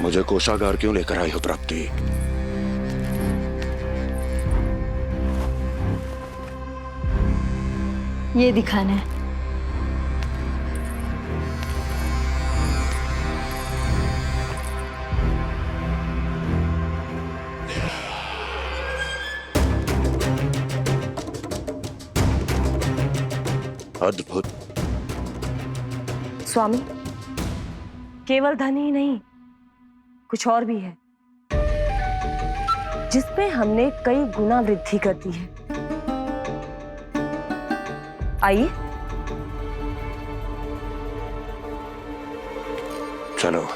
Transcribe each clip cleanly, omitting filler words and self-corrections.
मुझे कोषागार क्यों लेकर आई हो प्राप्ति? ये दिखाना है। अद्भुत। स्वामी, केवल धन ही नहीं, कुछ और भी है जिसमें हमने कई गुना वृद्धि कर दी है। आइए। चलो।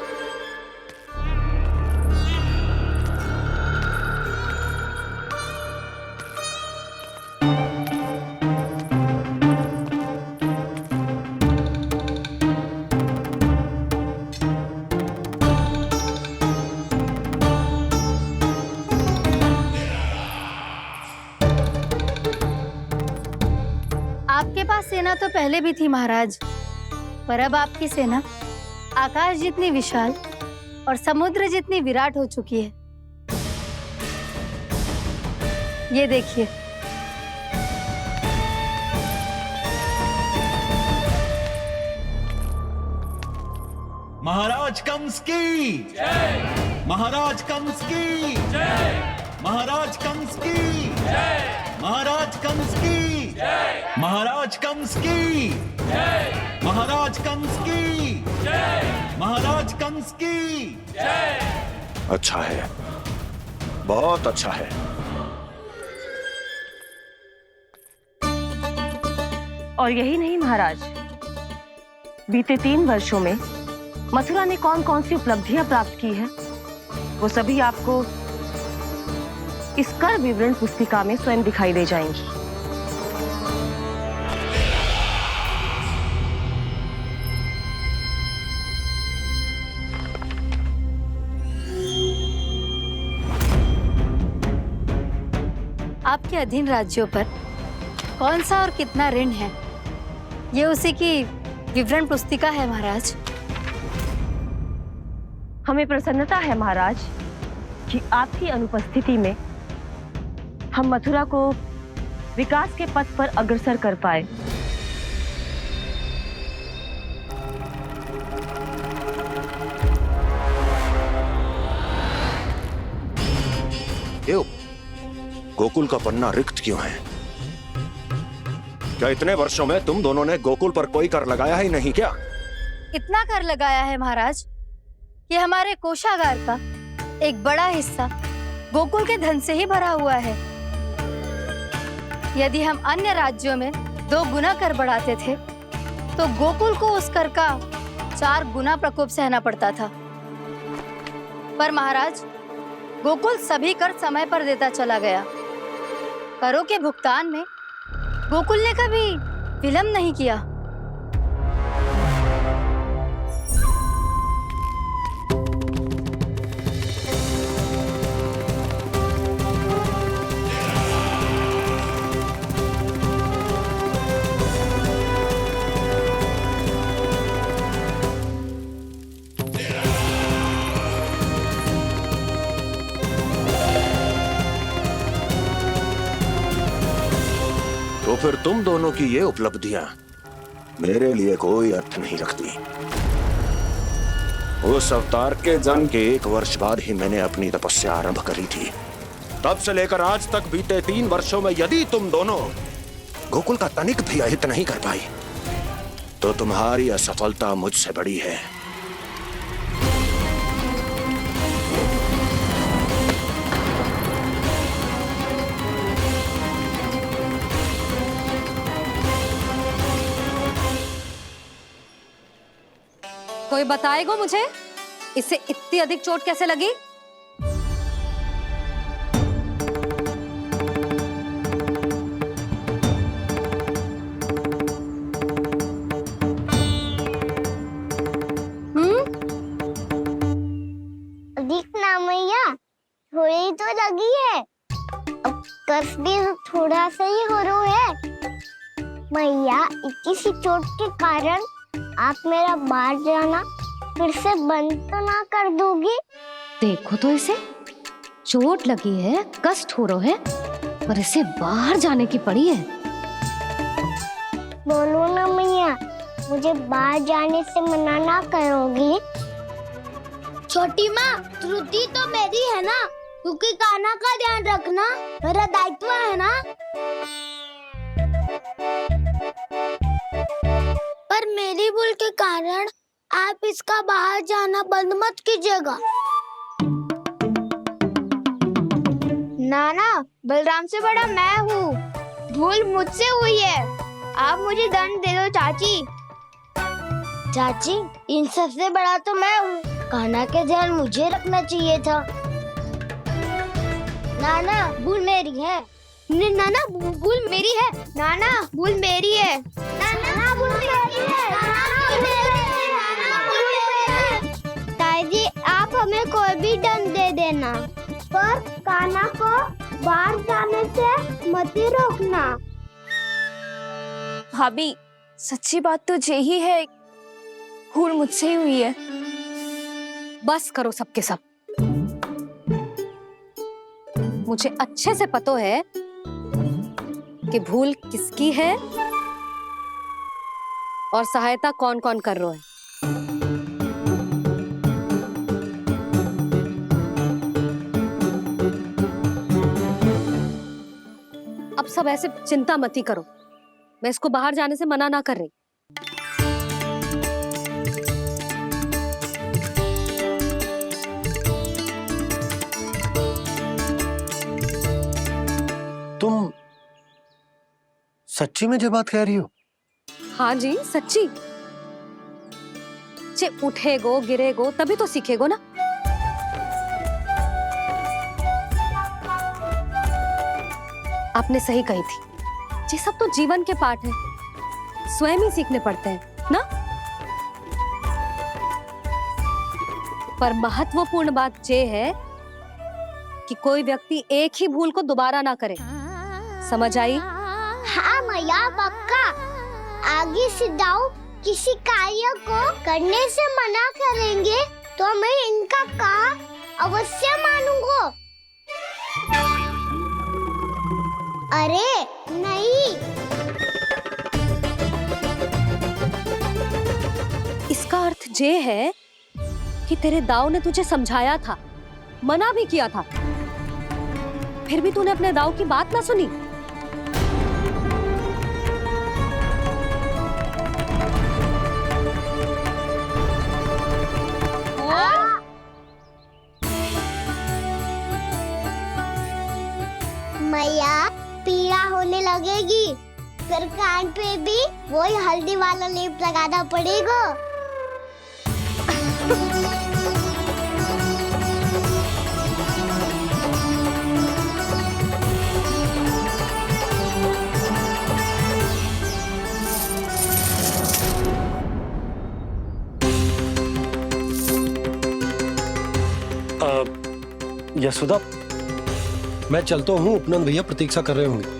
आपके पास सेना तो पहले भी थी महाराज, पर अब आपकी सेना आकाश जितनी विशाल और समुद्र जितनी विराट हो चुकी है। ये देखिए। महाराज कंस की जय। महाराज कंस की जय। महाराज कंस की जय। महाराज कंस की जय। महाराज कंस की जय। महाराज कंस की जय। महाराज कंस की जय। अच्छा है, बहुत अच्छा है। और यही नहीं महाराज, बीते 3 वर्षों में मथुरा ने कौन कौन सी उपलब्धियां प्राप्त की है, वो सभी आपको इस कर विवरण पुस्तिका में स्वयं दिखाई दे जाएंगी। आपके अधीन राज्यों पर कौन सा और कितना ऋण है, ये उसी की विवरण पुस्तिका है महाराज। हमें प्रसन्नता है महाराज कि आपकी अनुपस्थिति में हम मथुरा को विकास के पथ पर अग्रसर कर पाए। क्यों? गोकुल का पन्ना रिक्त क्यों है? क्या इतने वर्षों में तुम दोनों ने गोकुल पर कोई कर लगाया ही नहीं क्या? इतना कर लगाया है महाराज कि हमारे कोषागार का एक बड़ा हिस्सा गोकुल के धन से ही भरा हुआ है। यदि हम अन्य राज्यों में 2 गुना कर बढ़ाते थे तो गोकुल को उस कर का 4 गुना प्रकोप सहना पड़ता था। पर महाराज, गोकुल सभी कर समय पर देता चला गया। करों के भुगतान में गोकुल ने कभी विलंब नहीं किया। तो फिर तुम दोनों की ये उपलब्धियां मेरे लिए कोई अर्थ नहीं रखती। उस अवतार के जन्म के 1 वर्ष बाद ही मैंने अपनी तपस्या आरंभ करी थी। तब से लेकर आज तक बीते 3 वर्षों में यदि तुम दोनों गोकुल का तनिक भी अहित नहीं कर पाई तो तुम्हारी असफलता मुझसे बड़ी है। कोई बताएगा मुझे इसे इतनी अधिक चोट कैसे लगी? अधिक ना मैया, थोड़ी तो लगी है। अब कस भी थोड़ा सा ही हो रहा है। मैया, इतनी सी चोट के कारण आप मेरा बाहर जाना फिर से बंद तो ना कर दोगी? देखो तो इसे, चोट लगी है, कष्ट हो रहा है, पर इसे बाहर जाने की पड़ी है। बोलो ना मैया, मुझे बाहर जाने से मना ना करोगी? छोटी माँ, त्रुटि तो मेरी है ना, क्योंकि कान्हा का ध्यान रखना मेरा दायित्व है ना। पर मेरी भूल के कारण आप इसका बाहर जाना बंद मत कीजिएगा। नाना, बलराम से बड़ा मैं हूँ, भूल मुझसे हुई है, आप मुझे दंड दे दो चाची। चाची, इन सबसे बड़ा तो मैं हूँ, कान्हा के ध्यान मुझे रखना चाहिए था। नाना, भूल मेरी है। नाना, भूल मेरी है। नाना, भूल मेरी है। नाना, भूल मेरी है। ताई जी, आप हमें कोई भी दंड दे देना, पर कान्हा को बाहर जाने से मत ही रोकना। भाभी, सच्ची बात तो यही है, भूल मुझसे ही हुई है। बस करो सबके सब। मुझे अच्छे से पता है कि भूल किसकी है और सहायता कौन कौन कर रहा है। अब सब ऐसे चिंता मत ही करो, मैं इसको बाहर जाने से मना ना कर रही। तुम सच्ची में ये बात कह रही हो? हाँ जी, सच्ची। जे उठेगो गिरेगो तभी तो सीखेगो ना। आपने सही कही थी, ये सब तो जीवन के पाठ है, स्वयं ही सीखने पड़ते हैं ना। पर महत्वपूर्ण बात ये है कि कोई व्यक्ति एक ही भूल को दोबारा ना करे, समझ आई? हाँ मैया, पक्का। आगे से दाऊ किसी कार्य को करने से मना करेंगे तो मैं इनका कहा अवश्य मानूंगा। अरे नहीं, इसका अर्थ ये है कि तेरे दाऊ ने तुझे समझाया था, मना भी किया था, फिर भी तूने अपने दाऊ की बात ना सुनी। मैया, पीड़ा होने लगेगी, फिर कान पे भी वही हल्दी वाला लेप लगाना पड़ेगा। यशोदा, मैं चलता हूँ, उपनंद भैया प्रतीक्षा कर रहे होंगे।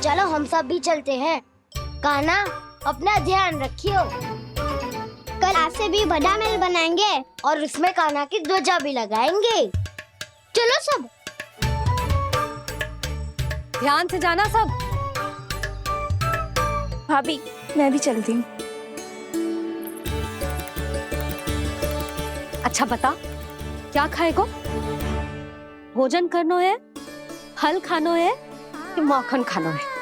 चलो हम सब भी चलते हैं। कान्हा, अपना ध्यान रखियो। कल आज से भी बड़ा महल बनाएंगे और उसमें कान्हा की ध्वजा भी लगाएंगे। चलो सब। ध्यान से जाना सब। भाभी, मैं भी चलती हूँ। अच्छा बता, क्या खाएगो? भोजन करनो है, फल खानो है कि माखन खानो है?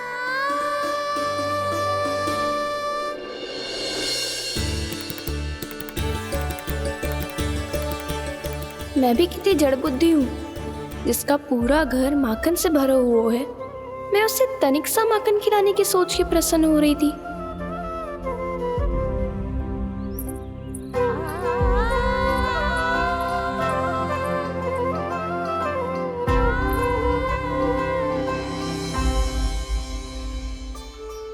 मैं भी कितनी जड़ बुद्धि हूँ, जिसका पूरा घर माखन से भरा हुआ है। मैं उससे तनिक सा माखन खिलाने की सोच के प्रसन्न हो रही थी।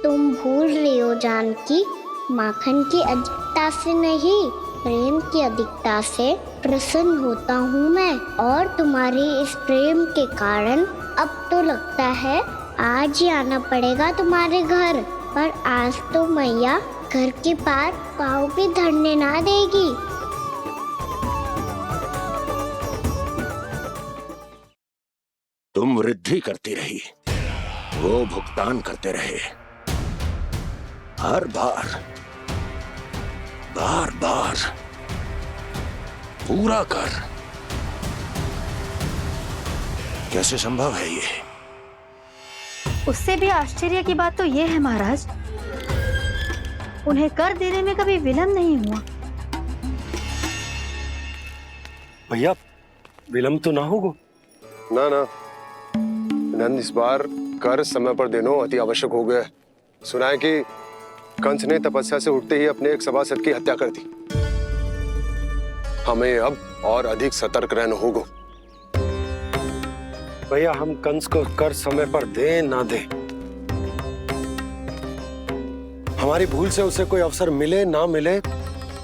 तुम भूल रही हो जानकी, माखन की अधिकता से नहीं, प्रेम की अधिकता से प्रसन्न होता हूँ मैं, और तुम्हारे इस प्रेम के कारण अब तो लगता है आज ही आना पड़ेगा तुम्हारे घर, पर आज तो मैया घर के पार पाँव भी धरने ना देगी। तुम वृद्धि करती रही, वो भुगतान करते रहे। हर बार बार बार पूरा कर। कैसे संभव है ये? उससे भी आश्चर्य की बात तो ये है महाराज, उन्हें कर देने में कभी विलंब नहीं हुआ। भैया विलंब तो ना होगा? ना ना नंद, इस बार कर समय पर देना अति आवश्यक हो गया है। सुना है कि कंस ने तपस्या से उठते ही अपने एक सभासद की हत्या कर दी। हमें अब और अधिक सतर्क रहना होगा। भैया हम कंस को कर समय पर दे ना दे, हमारी भूल से उसे कोई अवसर मिले ना मिले,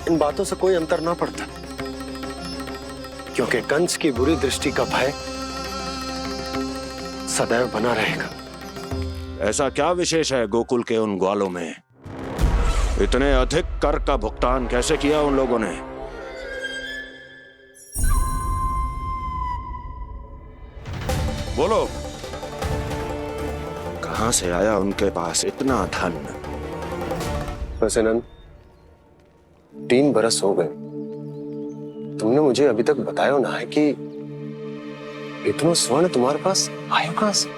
इन बातों से कोई अंतर ना पड़ता, क्योंकि कंस की बुरी दृष्टि का भय सदैव बना रहेगा। ऐसा क्या विशेष है गोकुल के उन ग्वालों में? इतने अधिक कर का भुगतान कैसे किया उन लोगों ने? बोलो, कहां से आया उनके पास इतना धन? वैसे नंद, 3 बरस हो गए, तुमने मुझे अभी तक बताया ना है कि इतना स्वर्ण तुम्हारे पास आया कहां से?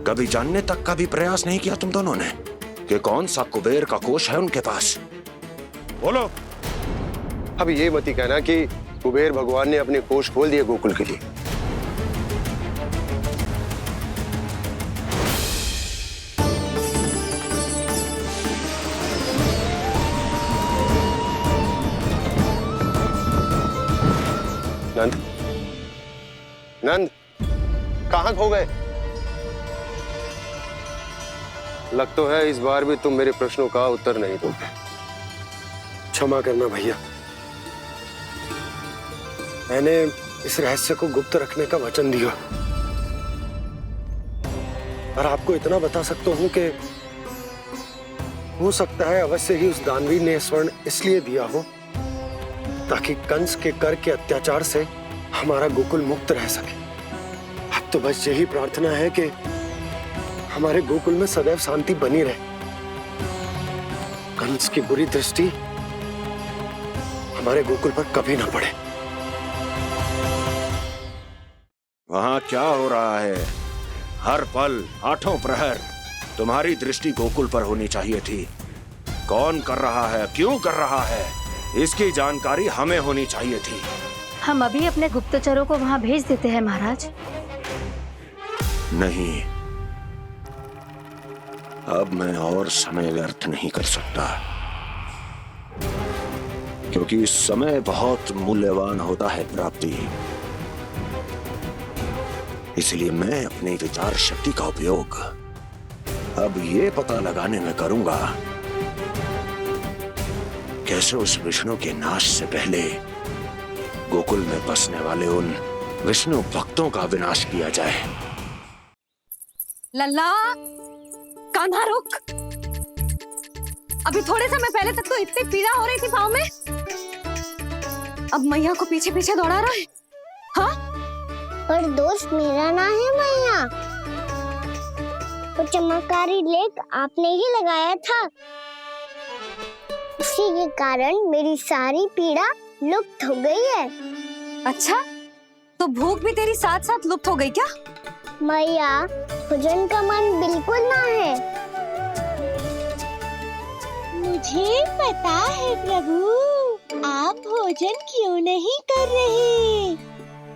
कभी जानने तक का भी प्रयास नहीं किया तुम दोनों ने कि कौन सा कुबेर का कोष है उनके पास? बोलो। अब ये मत ही कहना कि कुबेर भगवान ने अपने कोष खोल दिए गोकुल के लिए। नंद, नंद, कहां खो गए? लग तो है इस बार भी तुम मेरे प्रश्नों का उत्तर नहीं दोगे। क्षमा करना भैया, मैंने इस रहस्य को गुप्त रखने का वचन दिया, और आपको इतना बता सकता हूं कि हो सकता है अवश्य ही उस दानवीर ने स्वर्ण इसलिए दिया हो ताकि कंस के कर के अत्याचार से हमारा गोकुल मुक्त रह सके। अब तो बस यही प्रार्थना है कि हमारे गोकुल में सदैव शांति बनी रहे, कंस की बुरी दृष्टि हमारे गोकुल पर कभी ना पड़े। वहां क्या हो रहा है? हर पल, आठों प्रहर तुम्हारी दृष्टि गोकुल पर होनी चाहिए थी। कौन कर रहा है, क्यों कर रहा है, इसकी जानकारी हमें होनी चाहिए थी। हम अभी अपने गुप्तचरों को वहां भेज देते हैं महाराज। नहीं, अब मैं और समय व्यर्थ नहीं कर सकता, क्योंकि समय बहुत मूल्यवान होता है प्राप्ति। इसलिए मैं अपनी विचार शक्ति का उपयोग अब ये पता लगाने में करूंगा कैसे उस विष्णु के नाश से पहले गोकुल में बसने वाले उन विष्णु भक्तों का विनाश किया जाए। लल्ला, कान्हा रुक। अभी थोड़े समय पहले तक तो इतनी पीड़ा हो रही थी पाँव में, अब मैया को पीछे पीछे दौड़ा रहा है। हाँ? पर दोस्त मेरा ना है मैया, वो चमत्कारी लेख आपने ही लगाया था, उसी के कारण मेरी सारी पीड़ा लुप्त हो गई है। अच्छा, तो भूख भी तेरी साथ साथ लुप्त हो गई क्या? मैया, भोजन का मन बिल्कुल ना है। मुझे पता है प्रभु, आप भोजन क्यों नहीं कर रहे।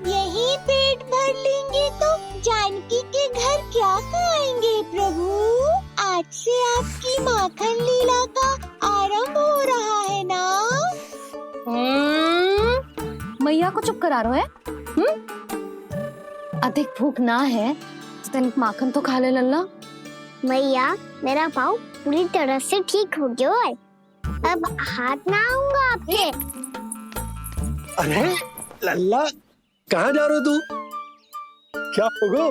यही पेट भर लेंगे तो जानकी के घर क्या खाएंगे प्रभु। आज से आपकी माखन लीला का आरंभ हो रहा है ना। मैया को चुप करा रहा है? अधिक भूख ना है तो तनिक माखन तो खा ले लल्ला। मैया, मेरा पाँव पूरी तरह से ठीक हो गया है, अब हाथ ना आऊंगा आपके। अरे लल्ला, कहाँ जा रहे हो तू? क्या होगा?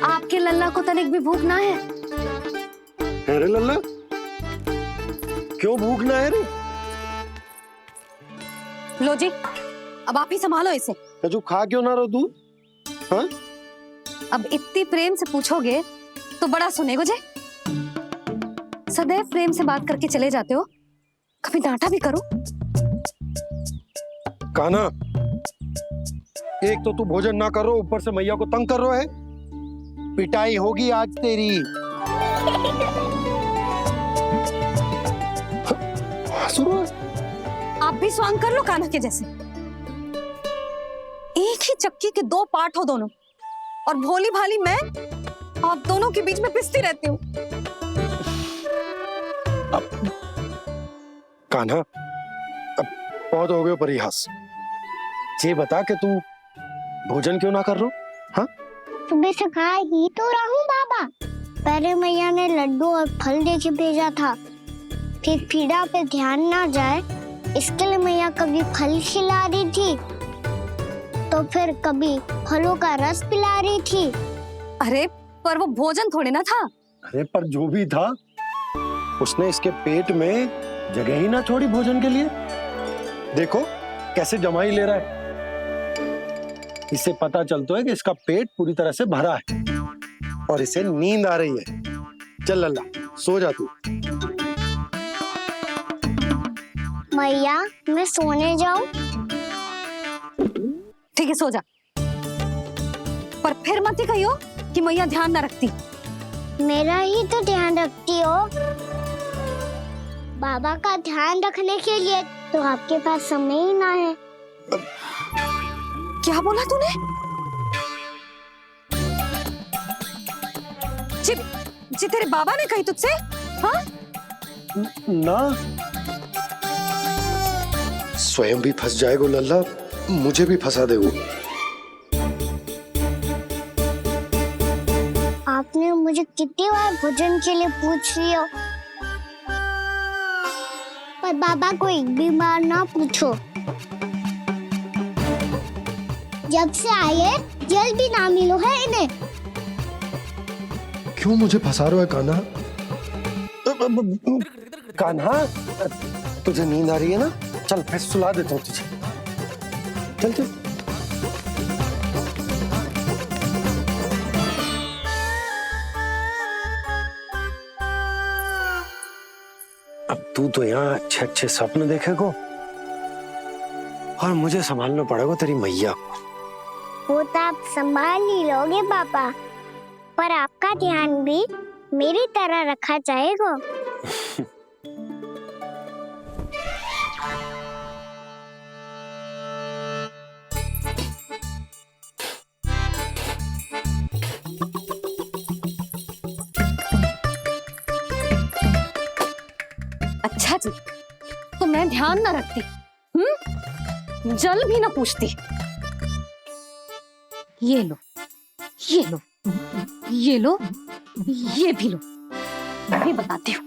आपके लल्ला को तनिक भी भूख ना है? अरे लल्ला, क्यों भूख ना है रे? लो जी, अब आप ही संभालो इसे। जो खा क्यों ना रहो तू? हाँ? अब इतनी प्रेम से पूछोगे तो बड़ा सुनेगो जे। सदैव प्रेम से बात करके चले जाते हो, कभी डांटा भी करो। कान्हा, एक तो तू भोजन ना करो, ऊपर से मैया को तंग कर रहा है। पिटाई होगी आज तेरी। आप भी स्वांग कर लो कान्हा के जैसे। एक ही चक्की के दो पार्ट हो दोनों, और भोली भाली मैं आप दोनों के बीच में पिसती रहती हूँ। कान्हा, अब बहुत हो गए परिहास। ये बता कि तू भोजन क्यों ना कर रो? हाँ? सुबह से खा ही तो रहा हूँ बाबा। पहले मैया ने लड्डू और फल दे के भेजा था, फिर पीड़ा पे ध्यान ना जाए इसके लिए मैया कभी फल खिला रही थी, तो फिर कभी फलों का रस पिला रही थी। अरे पर वो भोजन थोड़े ना था। अरे पर जो भी था, उसने इसके पेट में जगह ही ना छोड़ी भोजन के लिए। देखो कैसे जमाई ले रहा है। इससे पता चलता है कि इसका पेट पूरी तरह से भरा है और इसे नींद आ रही है। चल लल्ला, सो जा तू। मैया, मैं सोने जाऊं? ठीक है, सो जा, पर फिर मत ही कहियो कि मैया ध्यान ना रखती। मेरा ही तो ध्यान रखती हो। बाबा का ध्यान रखने के लिए तो आपके पास समय ही ना है। क्या बोला तूने? जी तेरे बाबा ने कही तुझसे? हाँ? ना, स्वयं भी फंस जाएगा लल्ला, मुझे भी फंसा देगो। आपने मुझे कितनी बार भोजन के लिए पूछ लिया, पर बाबा को एक भी बार ना पूछो। जब से आए जल भी ना मिलो है इन्हें। क्यों मुझे फंसा रहा है कान्हा? कान्हा, तुझे नींद आ रही है ना? चल मैं सुला देता हूँ तुझे। चल चल। अब तू तो यहाँ अच्छे अच्छे सपने देखेगो और मुझे संभालना पड़ेगा तेरी मैया को। वो तो आप संभाल ही लोगे पापा, पर आपका ध्यान भी मेरी तरह रखा जाएगा। अच्छा जी, तो मैं ध्यान ना रखती, जल भी ना पूछती। ये लो, ये लो, ये लो, ये भी लो, मैं भी बताती हूँ।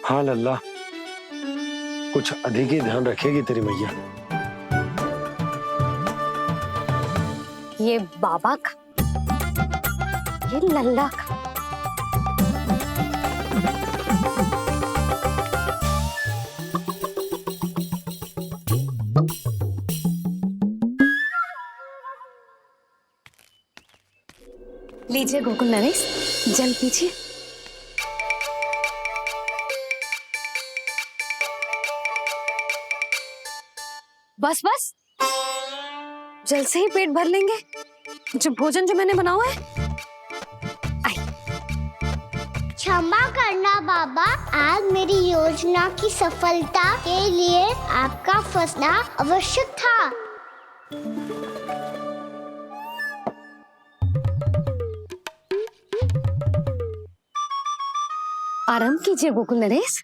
हाँ लल्ला, कुछ अधिक ही ध्यान रखेगी तेरी मैया। ये बाबा का, ये लल्ला का। लीजिए गोकुल नरेश, जल पीजिए। बस बस, जल से ही पेट भर लेंगे। जो भोजन जो मैंने बनाया है। क्षमा करना बाबा, आज मेरी योजना की सफलता के लिए आपका फंसना आवश्यक था। आराम कीजिए गोकुल नरेश।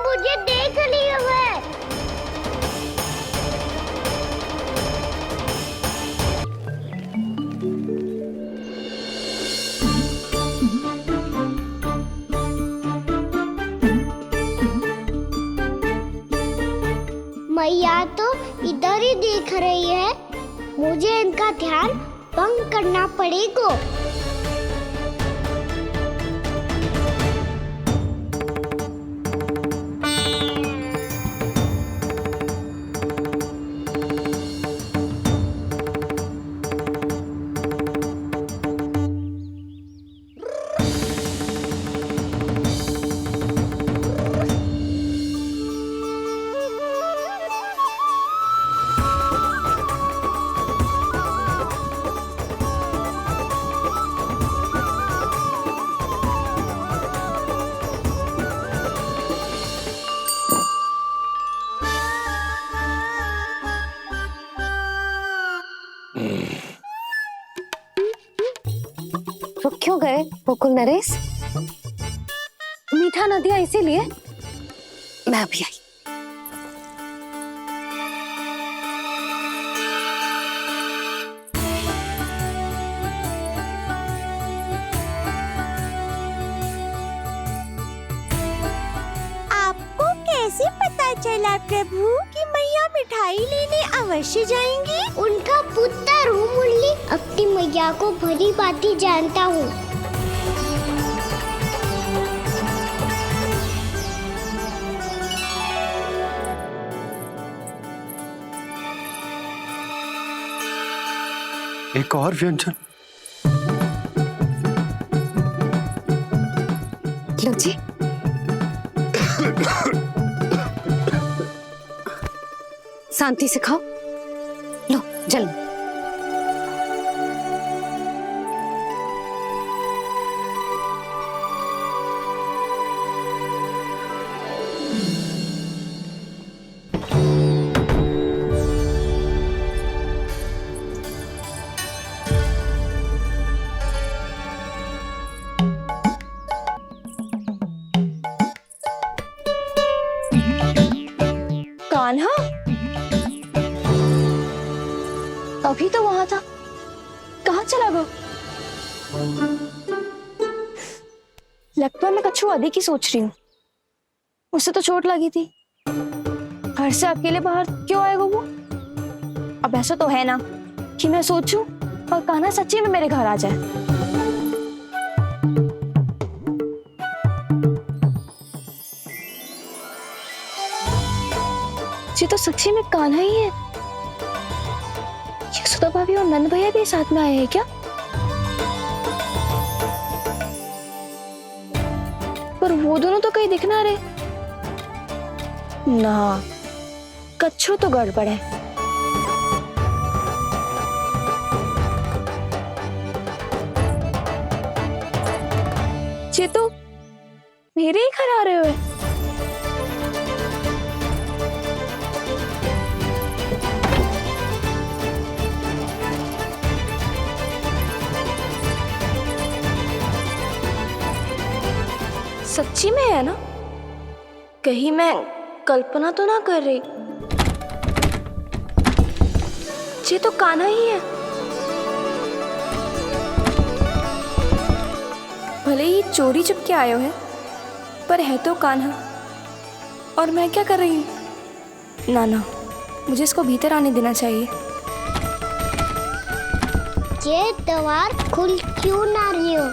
मुझे देख लिया है। मैया तो इधर ही देख रही है, मुझे इनका ध्यान भंग करना पड़ेगा। रुक क्यों गए गोकुल नरेश? मीठा न दिया इसीलिए मैं अभी आई। आपको कैसे पता चला प्रभु कि मैया मिठाई लेने अवश्य जाएंगी? उनका पुत्र हूँ मुरली, अपनी मैया को भली भांति जानता हूँ। एक और व्यंजन। लो जी। शांति से खाओ। लो जल। कान्हा अभी तो वहां था, कहाँ चला गया? लगता है मैं कच्छू आदि की सोच रही हूँ। उसे तो चोट लगी थी, घर से अकेले बाहर क्यों आएगा वो? अब ऐसा तो है ना कि मैं सोचूं और कान्हा सच्ची में मेरे घर आ जाए। ये तो सच्ची में कान्हा ही है। यशोदा भाभी और नंद भैया भी साथ में आए हैं क्या? पर वो दोनों तो कहीं दिख ना रहे। ना, कच्छू तो गड़बड़ है। ये तो मेरे ही घर आ रहे हुए। सच्ची में है ना? कहीं मैं कल्पना तो ना कर रही? ये तो कान्हा ही है। भले ही चोरी चुपके आए हो है, पर है तो कान्हा। और मैं क्या कर रही हूँ? ना ना, मुझे इसको भीतर आने देना चाहिए। ये द्वार खुल क्यों ना रही हो?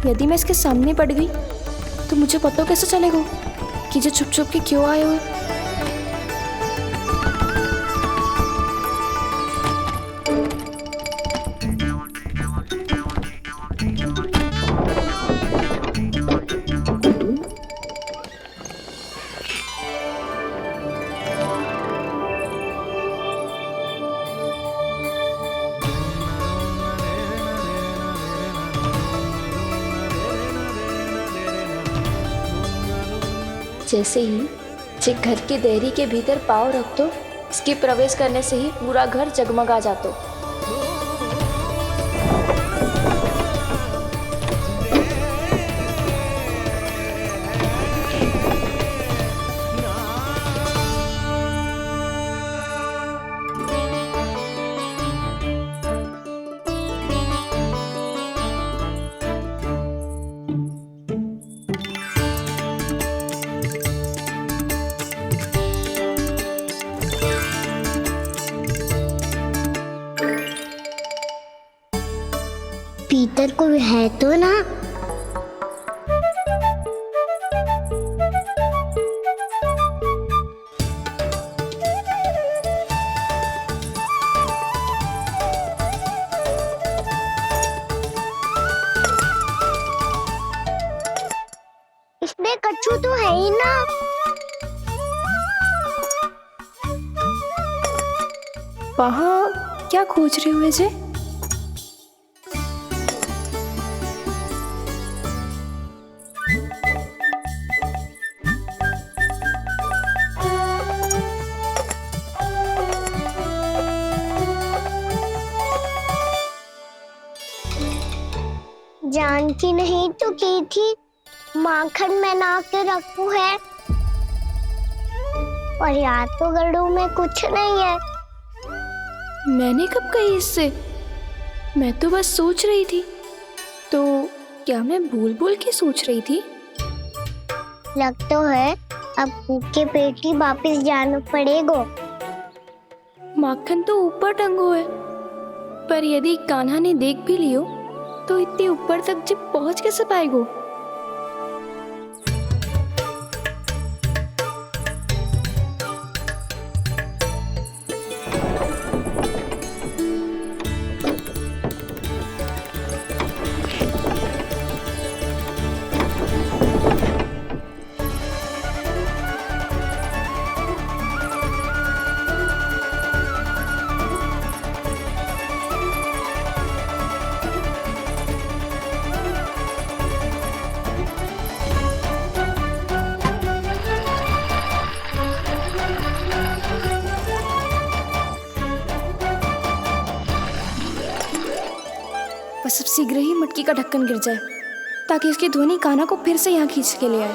यदि मैं इसके सामने पड़ गई तो मुझे पता कैसे चलेगा कि ये छुप छुप के क्यों आए हुए? जैसे ही जे घर की देहरी के भीतर पाँव रख दो, इसके प्रवेश करने से ही पूरा घर जगमगा जातो। भीतर कोई है तो ना? इसमें कच्छू तो है ही ना। वहाँ क्या खोज रहे हुए जे? जानती नहीं तो की थी माखन में ना के रखू है, और याद तो गड़ू में कुछ नहीं है। मैंने कब कही इससे? मैं तो बस सोच रही थी। तो क्या मैं भूल भूल के सोच रही थी? लग तो है अब भूखे पेट ही वापिस जाना पड़ेगा। माखन तो ऊपर टंगो है, पर यदि कान्हा ने देख भी लियो तो इतने ऊपर तक जब पहुंच कैसे पाएगो? बस अब शीघ्र ही मटकी का ढक्कन गिर जाए ताकि उसकी ध्वनि कान्हा को फिर से यहाँ खींच के ले आए।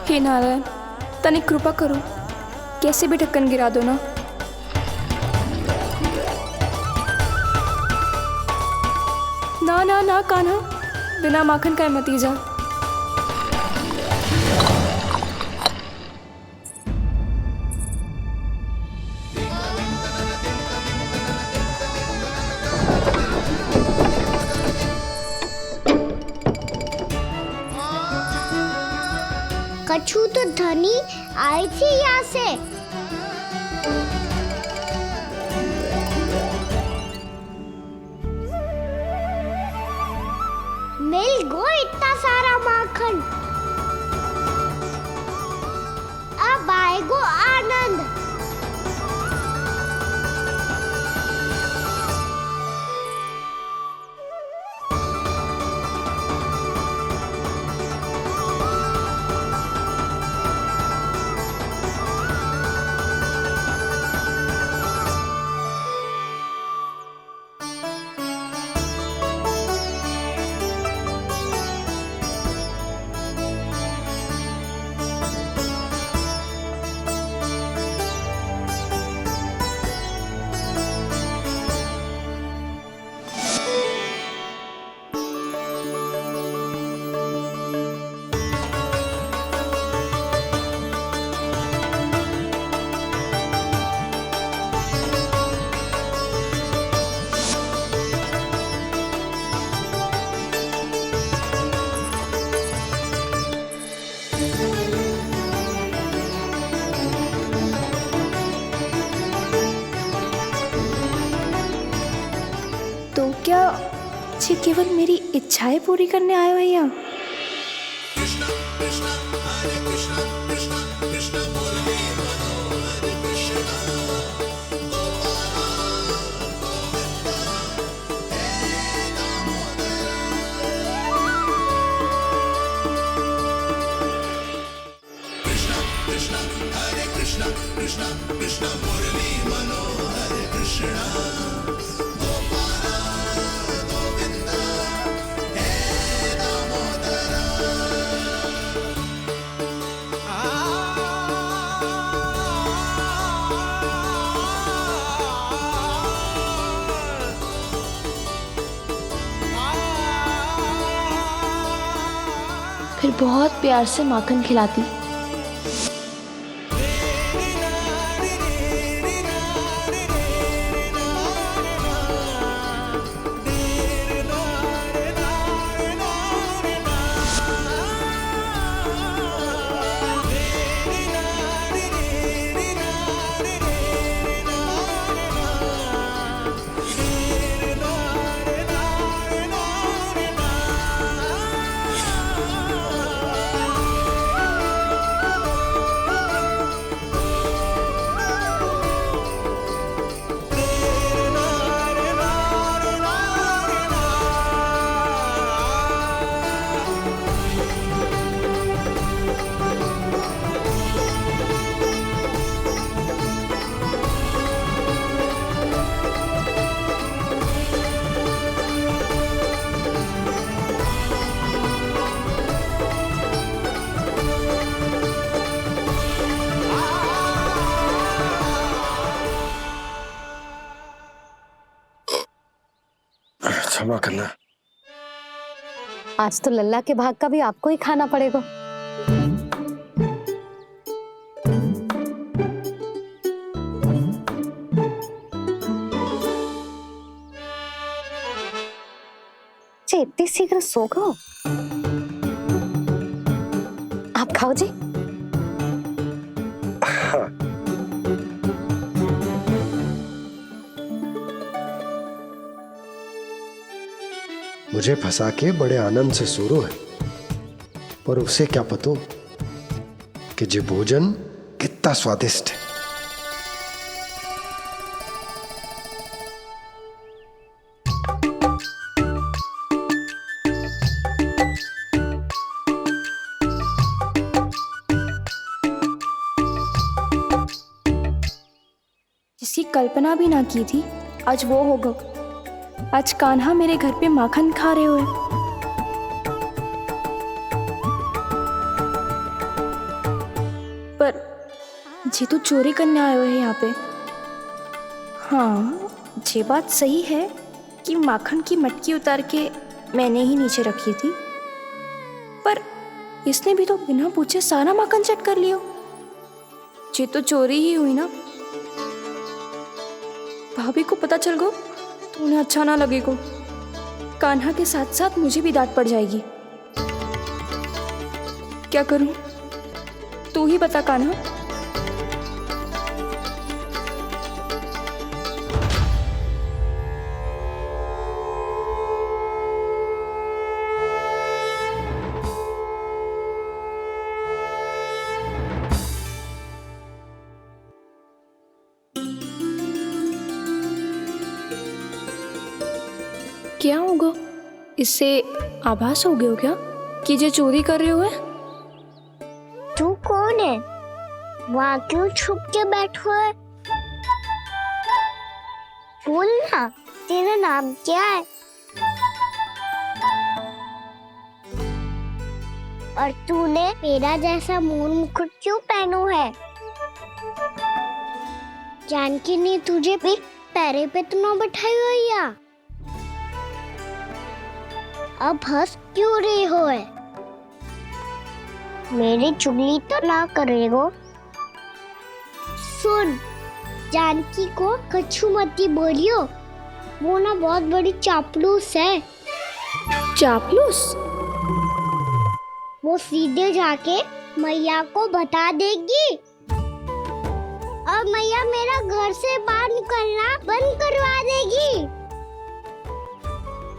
हे नारायण, तनिक कृपा करो, कैसे भी ढक्कन गिरा दो ना। ना ना ना कान्हा, बिना माखन का मत ही जा। कच्छू तो धनी आई थी यहाँ से। मिल गो इतना सारा माखन, अब आएगो आनंद। तो क्या ये केवल मेरी इच्छाएं पूरी करने आए हो यहाँ? फिर बहुत प्यार से माखन खिलाती। क्षमा करना। आज तो लल्ला के भाग का भी आपको ही खाना पड़ेगा। जी इतनी शीघ्र सो गो? आप खाओ जी। हाँ। मुझे फंसा के बड़े आनंद से सो रो है, पर उसे क्या पता कि ये भोजन कितना स्वादिष्ट है। जिसकी कल्पना भी ना की थी आज वो होगा। आज कान्हा मेरे घर पे माखन खा रहे हुए। पर जी तो चोरी करने आए हुए हैं यहाँ पे। हाँ ये बात सही है कि माखन की मटकी उतार के मैंने ही नीचे रखी थी, पर इसने भी तो बिना पूछे सारा माखन चट कर लिया। ये तो चोरी ही हुई ना। भाभी को पता चल गो तो उन्हें अच्छा ना लगेगा। कान्हा के साथ साथ मुझे भी डांट पड़ जाएगी। क्या करूं? तू ही बता कान्हा। क्या होगा? इससे आभास हो गया हो क्या कि ये चोरी कर रहे हुए? तू कौन है? वहाँ क्यों छुप के बैठो है? बोल ना, तेरा नाम क्या है? और तूने मेरा जैसा मोर मुकुट क्यों पहनो है? जानकी ने तुझे भी पैरे पे तो ना बैठाई हुई है। अब हंस क्यों रही हो है? मेरी चुगली तो ना करेगो। सुन, जानकी को कछु मती बोलियो, वो ना बहुत बड़ी चापलूस है। चापलूस? वो सीधे जाके मैया को बता देगी और मैया मेरा घर से बाहर निकलना बंद करवा देगी।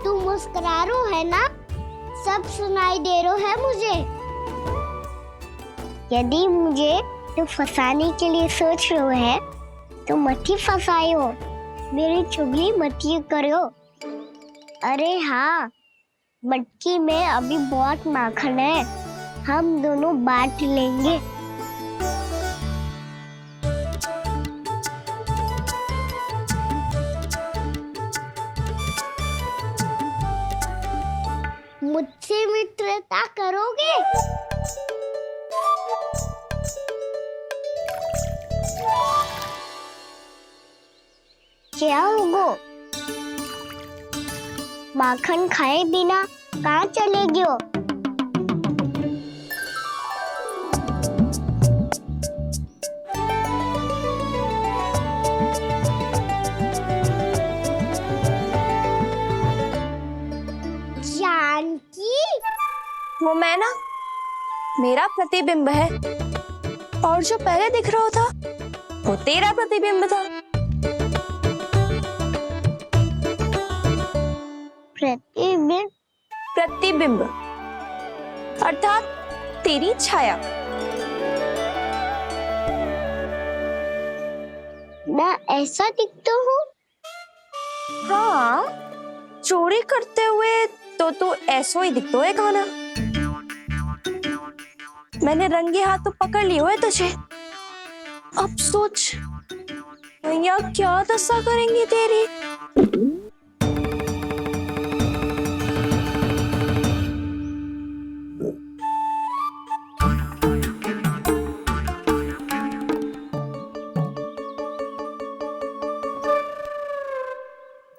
तू मुस्कुरा रो है ना? सब सुनाई दे रो है मुझे। यदि मुझे तू फंसाने के लिए सोच रो है तो मत ही फंसायो, मेरी चुगली मत ही करो। अरे हाँ, मटकी में अभी बहुत माखन है, हम दोनों बांट लेंगे। मुझसे मित्रता करोगे? क्या होगो? माखन खाए बिना कहाँ चलेगी हो? वो मैं ना, मेरा प्रतिबिंब है, और जो पहले दिख रहा था वो तेरा प्रतिबिंब था। प्रतिबिंब? प्रतिबिंब अर्थात तेरी छाया। मैं ऐसा दिखता हूँ? हाँ, चोरी करते हुए तो तू ऐसा ही दिखता है कान्हा। मैंने रंगे हाथ तो पकड़ लियो है तुझे। अब सोच भैया क्या दशा करेंगी तेरी।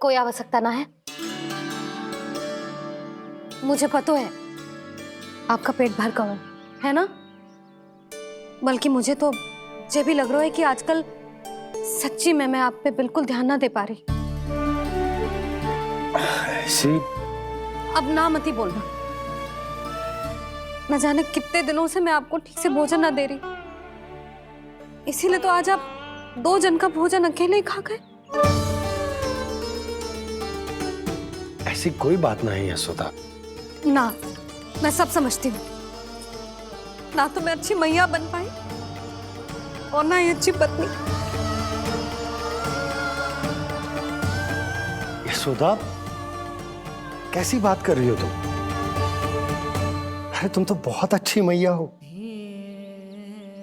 कोई आवश्यकता ना है। मुझे पता है आपका पेट भर गया है ना, बल्कि मुझे तो ये भी लग रहा है कि आजकल सच्ची में मैं आप पे बिल्कुल ध्यान ना दे पा रही। ऐसी अब ना मत ही बोलना। न जाने कितने दिनों से मैं आपको ठीक से भोजन ना दे रही, इसीलिए तो आज आप 2 जन का भोजन अकेले ही खा गए। ऐसी कोई बात नहीं यशोदा। ना, मैं सब समझती हूँ। ना तो मैं अच्छी मैया बन पाई और ना ही अच्छी पत्नी। यशोदा, कैसी बात कर रही हो तुम? अरे तुम तो बहुत अच्छी मैया हो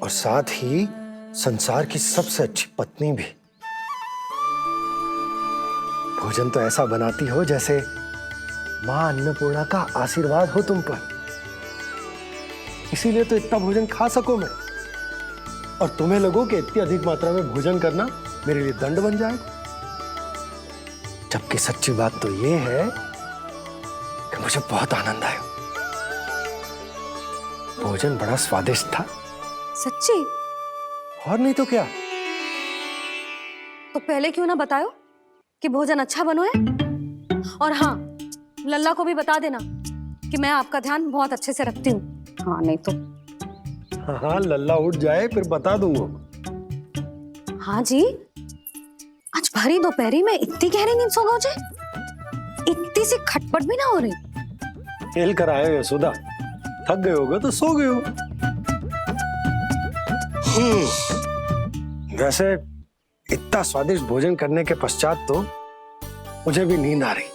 और साथ ही संसार की सबसे अच्छी पत्नी भी। भोजन तो ऐसा बनाती हो जैसे मां अन्नपूर्णा का आशीर्वाद हो तुम पर। इसीलिए तो इतना भोजन खा सको मैं, और तुम्हें लगो कि इतनी अधिक मात्रा में भोजन करना मेरे लिए दंड बन जाएगा। जबकि सच्ची बात तो ये है कि मुझे बहुत आनंद आया। भोजन बड़ा स्वादिष्ट था। सच्ची? और नहीं तो क्या। तो पहले क्यों ना बताओ कि भोजन अच्छा बनो है। और हाँ, लल्ला को भी बता देना कि मैं आपका ध्यान बहुत अच्छे से रखती हूँ। हाँ नहीं तो। हाँ, लल्ला उठ जाए फिर बता दूंगा। हाँ जी, आज भरी दोपहरी में इतनी गहरी नींद सो गए, इतनी सी खटपट भी ना हो रही। खेल कर आए हो यशोदा, थक गए होगे तो सो गए हो। वैसे इतना स्वादिष्ट भोजन करने के पश्चात तो मुझे भी नींद आ रही।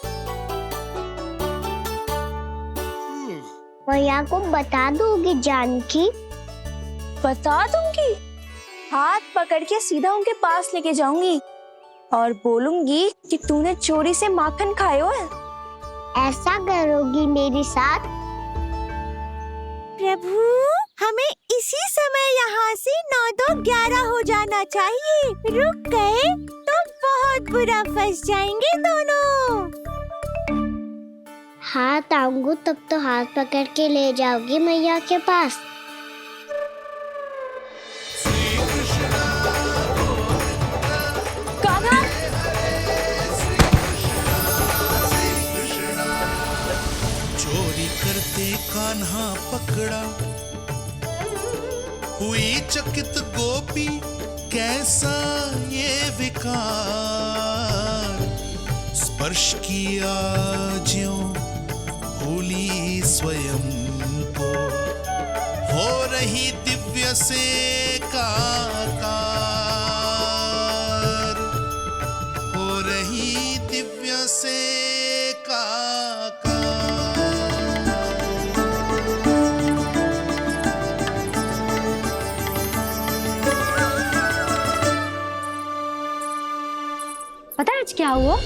मैया को बता दोगी जानकी? बता दूंगी। हाथ पकड़ के सीधा उनके पास लेके जाऊंगी और बोलूंगी कि तूने चोरी से माखन खाया है। ऐसा करोगी मेरे साथ? प्रभु, हमें इसी समय यहाँ से 9-2-11 हो जाना चाहिए। रुक गए तो बहुत बुरा फंस जाएंगे दोनों। हाथ आऊंगी तब तो हाथ पकड़ के ले जाओगी मैया के पास। चोरी करते कान्हा पकड़ा, हुई चकित गोपी कैसा ये विकार। स्पर्श किया ज्यों भूली स्वयं को, हो रही दिव्य से काकार, हो रही दिव्य से काकार। पता है आज क्या हुआ?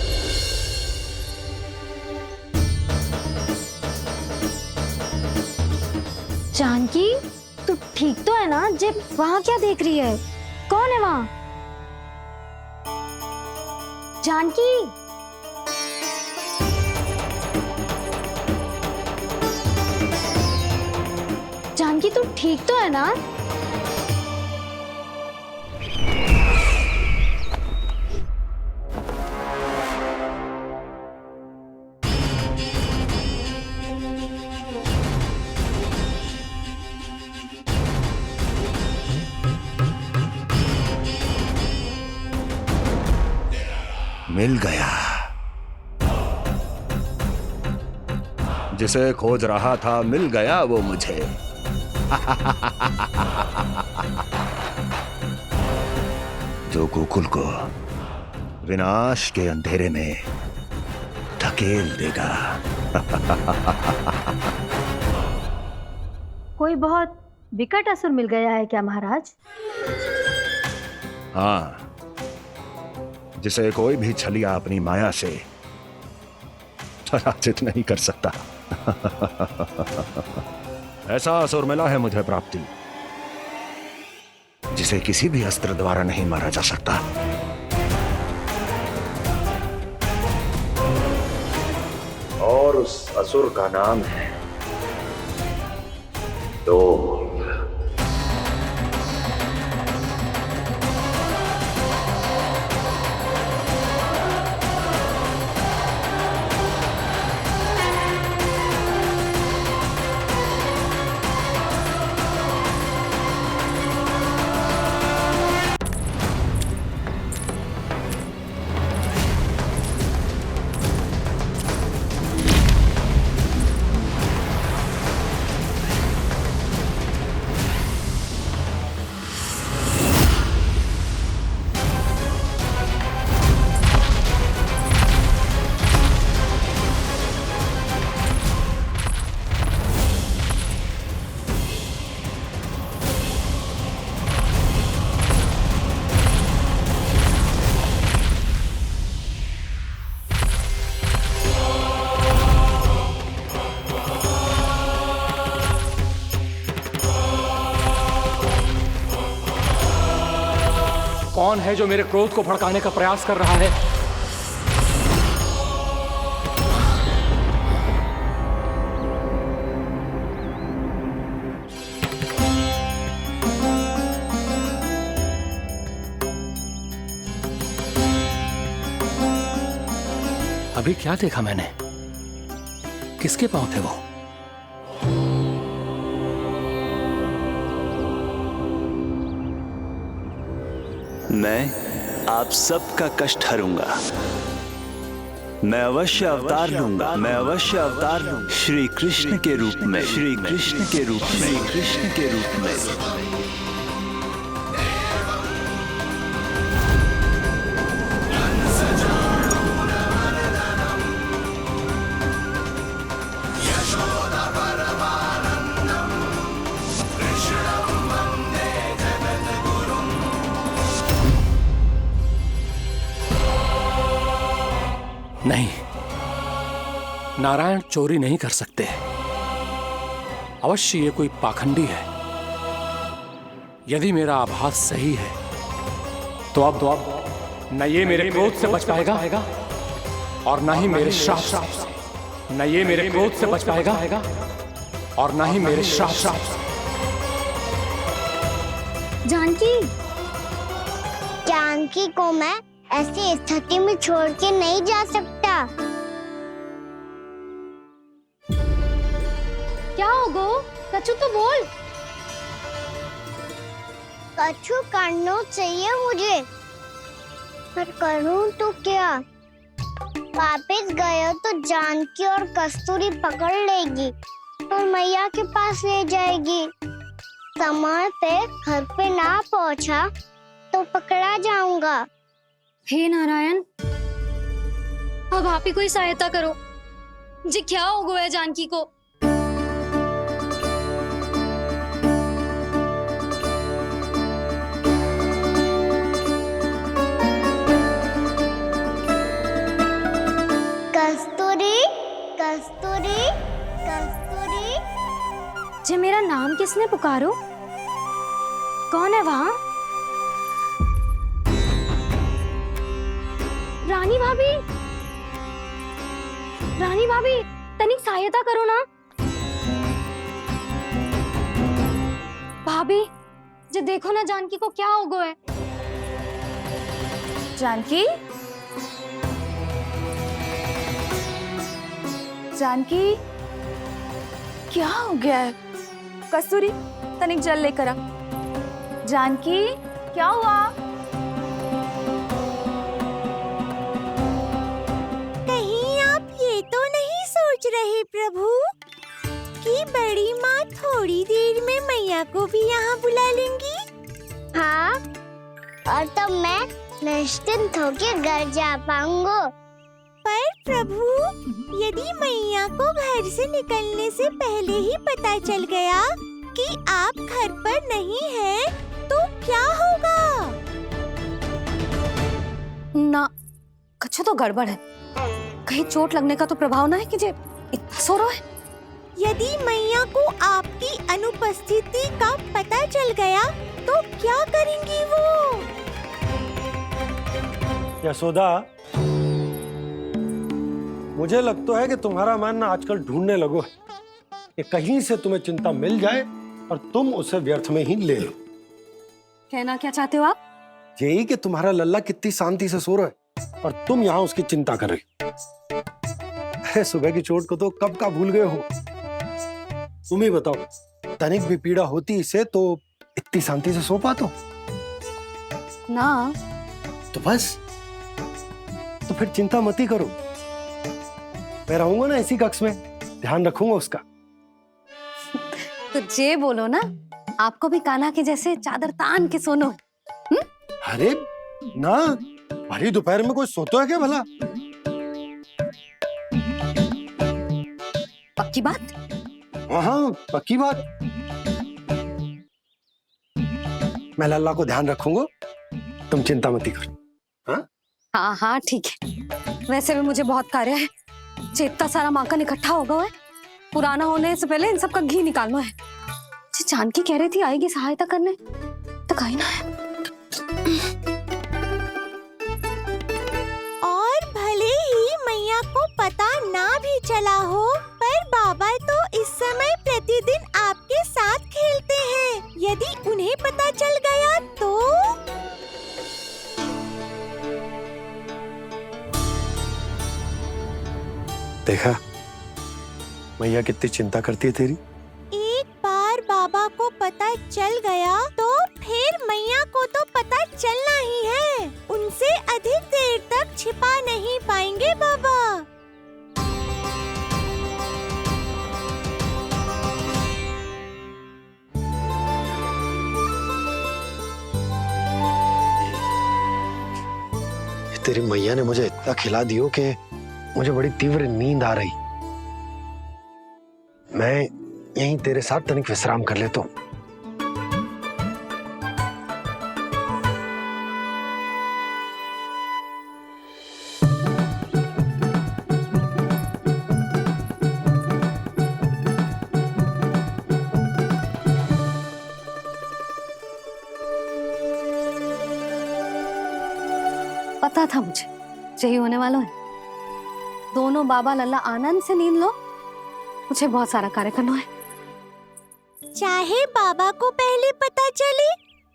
जानकी, तू ठीक तो है ना? जब वहां क्या देख रही है? कौन है वहां? जानकी, जानकी तू ठीक तो है ना? मिल गया। जिसे खोज रहा था मिल गया वो मुझे। जो गोकुल को विनाश के अंधेरे में धकेल देगा। कोई बहुत विकट असुर मिल गया है क्या महाराज? हाँ, जिसे कोई भी छलिया अपनी माया से पराजित नहीं कर सकता। ऐसा असुर मिला है मुझे प्राप्ति, जिसे किसी भी अस्त्र द्वारा नहीं मारा जा सकता। और उस असुर का नाम है लोभ। कौन है जो मेरे क्रोध को भड़काने का प्रयास कर रहा है? अभी क्या देखा मैंने? किसके पांव थे वो? मैं आप सबका कष्ट हरूंगा। मैं अवश्य अवतार लूंगा। मैं अवश्य अवतार लूंगा श्री कृष्ण के रूप में। श्री कृष्ण के रूप में। श्री कृष्ण के रूप में। नहीं, नारायण चोरी नहीं कर सकते। अवश्य ये कोई पाखंडी है। यदि मेरा आभास सही है तो अब न ये मेरे क्रोध से बच पाएगा और न ही मेरे श्राप से। न ये मेरे क्रोध से बच पाएगा और न ही मेरे श्राप से। जानकी को मैं ऐसी स्थिति में छोड़ के नहीं जा सकता। क्या हो गो? कछु तो बोल। कछु करना चाहिए मुझे, पर करूं तो क्या? वापस गए तो जानकी और कस्तूरी पकड़ लेगी और मैया के पास ले जाएगी। समय पे घर पे ना पहुंचा तो पकड़ा जाऊंगा। हे नारायण, अब आप ही कोई सहायता करो। जी क्या हो गया जानकी को? कस्तूरी, कस्तूरी, कस्तूरी। जी मेरा नाम किसने पुकारो? कौन है वहाँ? रानी भाभी, रानी भाभी, तनिक सहायता करो ना। भाभी, जो देखो ना जानकी को क्या हो गया है। जानकी, जानकी, क्या हो गया है? कस्तूरी, तनिक जल लेकर आ। जानकी, क्या हुआ? तो नहीं सोच रहे प्रभु कि बड़ी माँ थोड़ी देर में मैया को भी यहाँ बुला लेंगी? हाँ, और तब मैं निश्चिंत होकर घर जा पाऊंगा। पर प्रभु, यदि मैया को घर से निकलने से पहले ही पता चल गया कि आप घर पर नहीं हैं, तो क्या होगा? ना, कछु तो गड़बड़ है। कहीं चोट लगने का तो प्रभाव ना है कि जे इतना सो रहा है। यदि मैया को आपकी अनुपस्थिति का पता चल गया तो क्या करेंगी वो? यशोदा, मुझे लगता है कि तुम्हारा मन ना आजकल ढूंढने लगो है कि कहीं से तुम्हें चिंता मिल जाए और तुम उसे व्यर्थ में ही ले लो। कहना क्या चाहते हो आप? यही कि तुम्हारा लल्ला कितनी शांति से सो रहा है और तुम यहाँ उसकी चिंता कर रही। अरे सुबह की चोट को तो कब का भूल गए हो। तुम ही बताओ, तनिक भी पीड़ा होती इसे तो इतनी शांति से सो पाते हो ना? तो बस, तो फिर चिंता मत ही करो। मैं रहूंगा ना इसी कक्ष में, ध्यान रखूंगा उसका। तो जे बोलो ना, आपको भी कान्हा के जैसे चादर तान के सोनो। अरे ना, भरी दोपहर में कोई सोता है क्या भला? पक्की बात? हाँ, पक्की बात। मैं लल्ला को ध्यान रखूंगा, तुम चिंता मत ही करो। हाँ हाँ हाँ ठीक है। वैसे भी मुझे बहुत कार्य है। इतना सारा माखन इकट्ठा होगा है, पुराना होने से पहले इन सब का घी निकालना है। जानकी कह रही थी आएगी सहायता करने, तो कहीं ना है। और भले ही मैया को पता ना भी चला हो, पर बाबा तो इस समय प्रतिदिन आपके साथ खेलते हैं। यदि उन्हें पता चल गया तो? देखा मैया कितनी चिंता करती है तेरी। एक बार बाबा को पता चल गया तो फिर मैया को तो पता चलना ही है। उनसे अधिक देर तक छिपा नहीं पाएंगे बाबा। तेरी मैया ने मुझे इतना खिला दियो कि मुझे बड़ी तीव्र नींद आ रही। मैं यहीं तेरे साथ तनिक विश्राम कर लेता हूँ। पता था मुझे यही होने वाला है। दोनों बाबा लल्ला आनंद से नींद लो, मुझे बहुत सारा कार्य करना है। चाहे बाबा को पहले पता चले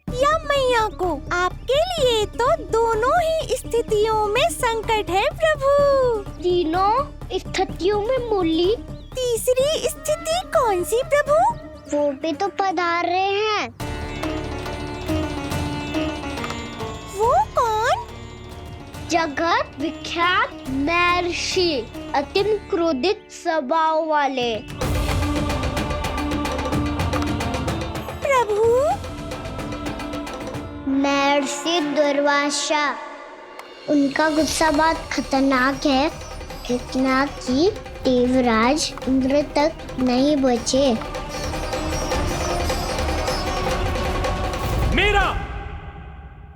या मैया को, आपके लिए तो दोनों ही स्थितियों में संकट है प्रभु। तीनों स्थितियों में मुरली? तीसरी स्थिति कौन सी प्रभु? वो भी तो पधार रहे हैं। वो कौन? जगत विख्यात महर्षि, अत्यंत क्रोधित स्वभाव वाले। प्रभु? महर्षि दुर्वासा। उनका गुस्सा बहुत खतरनाक है, इतना कि देवराज इंद्र तक नहीं बचे। मेरा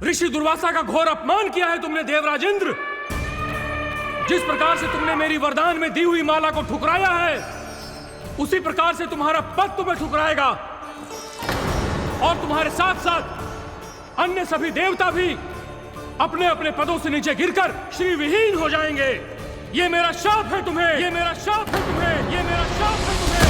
ऋषि दुर्वासा का घोर अपमान किया है तुमने देवराज इंद्र। जिस प्रकार से तुमने मेरी वरदान में दी हुई माला को ठुकराया है, उसी प्रकार से तुम्हारा पद तुम्हें ठुकराएगा और तुम्हारे साथ साथ अन्य सभी देवता भी अपने अपने पदों से नीचे गिरकर श्री विहीन हो जाएंगे। ये मेरा शाप है तुम्हें, ये मेरा शाप है तुम्हें, ये मेरा शाप है तुम्हें।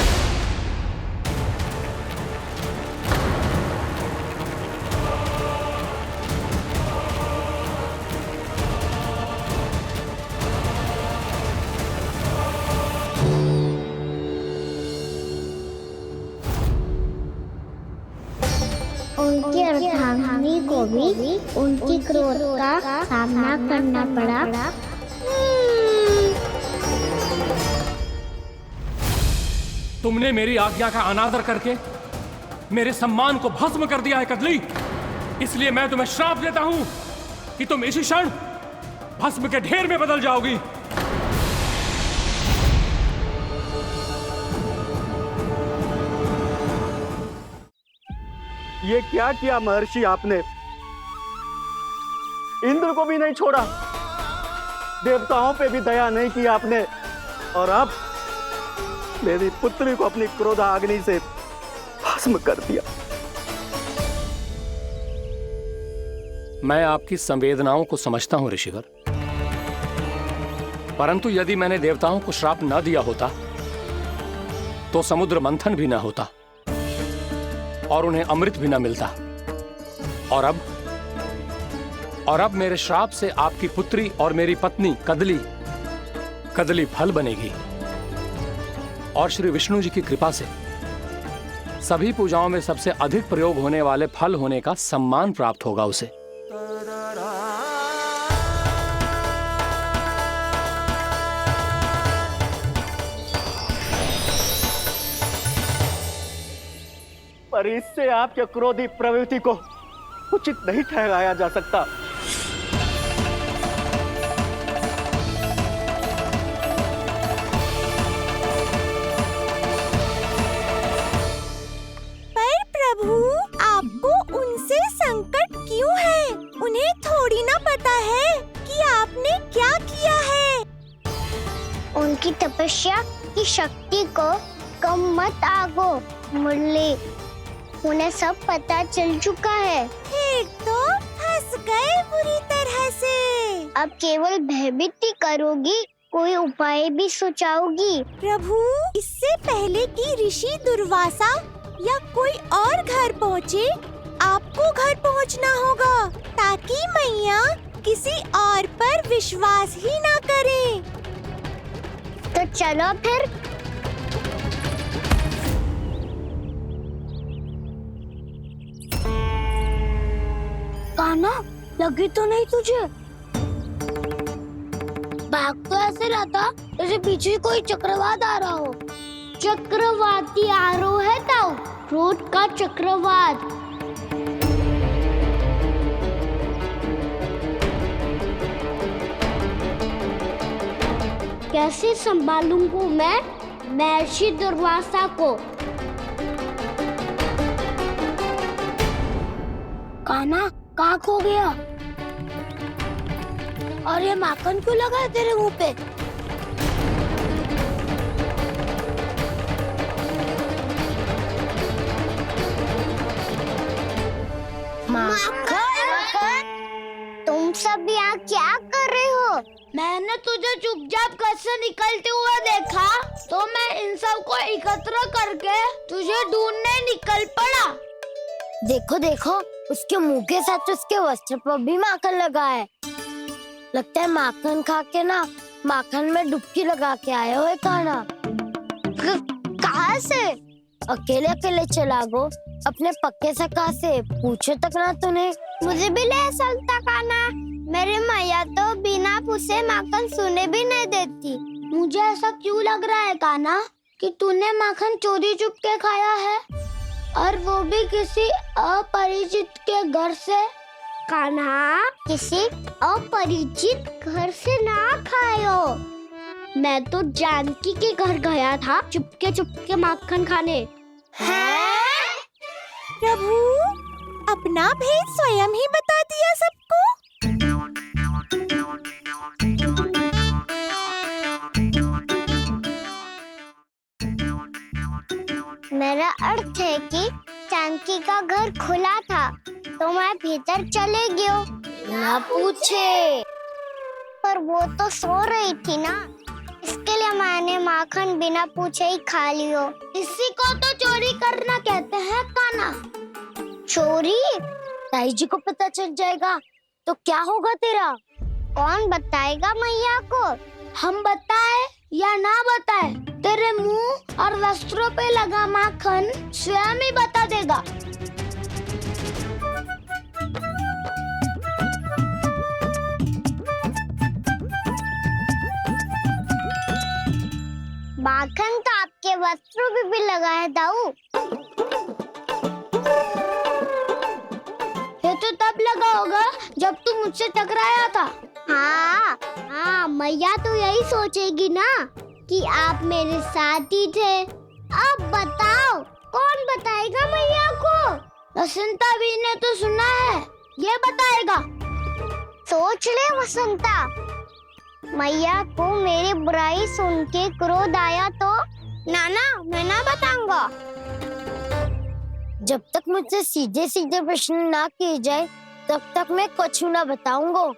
उनकी अर्धांगिनी को भी उनकी क्रोध का सामना करना पड़ा। तुमने मेरी आज्ञा का अनादर करके मेरे सम्मान को भस्म कर दिया है कदली। इसलिए मैं तुम्हें श्राप देता हूं कि तुम इसी क्षण भस्म के ढेर में बदल जाओगी। ये क्या किया महर्षि आपने? इंद्र को भी नहीं छोड़ा, देवताओं पे भी दया नहीं की आपने, और अब मेरी पुत्री को अपनी क्रोधाग्नि से भस्म कर दिया। मैं आपकी संवेदनाओं को समझता हूं ऋषिवर, परंतु यदि मैंने देवताओं को श्राप न दिया होता तो समुद्र मंथन भी न होता और उन्हें अमृत भी न मिलता। और अब मेरे श्राप से आपकी पुत्री और मेरी पत्नी कदली फल बनेगी। और श्री विष्णु जी की कृपा से सभी पूजाओं में सबसे अधिक प्रयोग होने वाले फल होने का सम्मान प्राप्त होगा उसे। पर इससे आपके क्रोधी प्रवृत्ति को उचित नहीं ठहराया जा सकता। पर प्रभु, आपको उनसे संकट क्यों है? उन्हें थोड़ी ना पता है कि आपने क्या किया है। उनकी तपस्या की शक्ति को कम मत आगो मुरली, उन्हें सब पता चल चुका है। फिर तो फंस गए बुरी तरह से। अब केवल भयभीत ही करोगी, कोई उपाय भी सुझाओगी? प्रभु, इससे पहले कि ऋषि दुर्वासा या कोई और घर पहुँचे, आपको घर पहुँचना होगा ताकि मैया किसी और पर विश्वास ही ना करे। तो चलो फिर। कान्हा, लगी तो नहीं तुझे? भाग तो ऐसे रहा था जैसे पीछे कोई चक्रवात आ रहा हो। चक्रवाती आरोह है ताऊ, क्रोध का चक्रवात। कैसे संभालूंगा मैं महर्षि दुर्वासा को? कान्हा, कहाँ खो गया? और ये माखन क्यों लगा है तेरे मुंह पे? माखन, तुम सब यहाँ क्या कर रहे हो? मैंने तुझे चुपचाप घर से निकलते हुए देखा तो मैं इन सब को एकत्र करके तुझे ढूंढने निकल पड़ा। देखो देखो, उसके मुंह के साथ उसके वस्त्र पर भी माखन लगा है। लगता है माखन खा के ना माखन में डुबकी लगा के आए हो कान्हा। कहाँ से? अकेले अकेले चला गो अपने पक्के सखा से, पूछो तक ना तूने। मुझे भी ले चलता कान्हा, मेरी मैया तो बिना पूछे माखन सुने भी नहीं देती। मुझे ऐसा क्यों लग रहा है कान्हा कि तूने माखन चोरी चुप के खाया है, और वो भी किसी अपरिचित के घर से? कान्हा, किसी अपरिचित घर से ना खायो। मैं तो जानकी के घर गया था चुपके माखन खाने। हैं? प्रभु, अपना भेद स्वयं ही बता दिया सबको। मेरा अर्थ है कि जानकी का घर खुला था तो मैं भीतर चले गयो, ना पूछे। पर वो तो सो रही थी ना, इसके लिए मैंने माखन बिना पूछे ही खा लियो। इसी को तो चोरी करना कहते हैं कान्हा। चोरी? ताई जी को पता चल जाएगा तो क्या होगा तेरा? कौन बताएगा मैया को? हम बताए या ना बताए, तेरे मुंह और वस्त्रों पे लगा माखन स्वयं ही बता देगा। माखन तो आपके वस्त्रों पे भी लगा है दाऊ। ये तो तब लगा होगा जब तू मुझसे टकराया था। हाँ, मैया तो यही सोचेगी ना कि आप मेरे साथ ही थे। अब बताओ, कौन बताएगा मैया को? वसंता भी ने तो सुना है, ये बताएगा। सोच ले वसंता, मैया को मेरी बुराई सुन के क्रोध आया तो? नाना, मैं ना बताऊंगा। जब तक मुझसे सीधे सीधे प्रश्न ना किए जाए तब तक मैं कुछ ना बताऊंगा।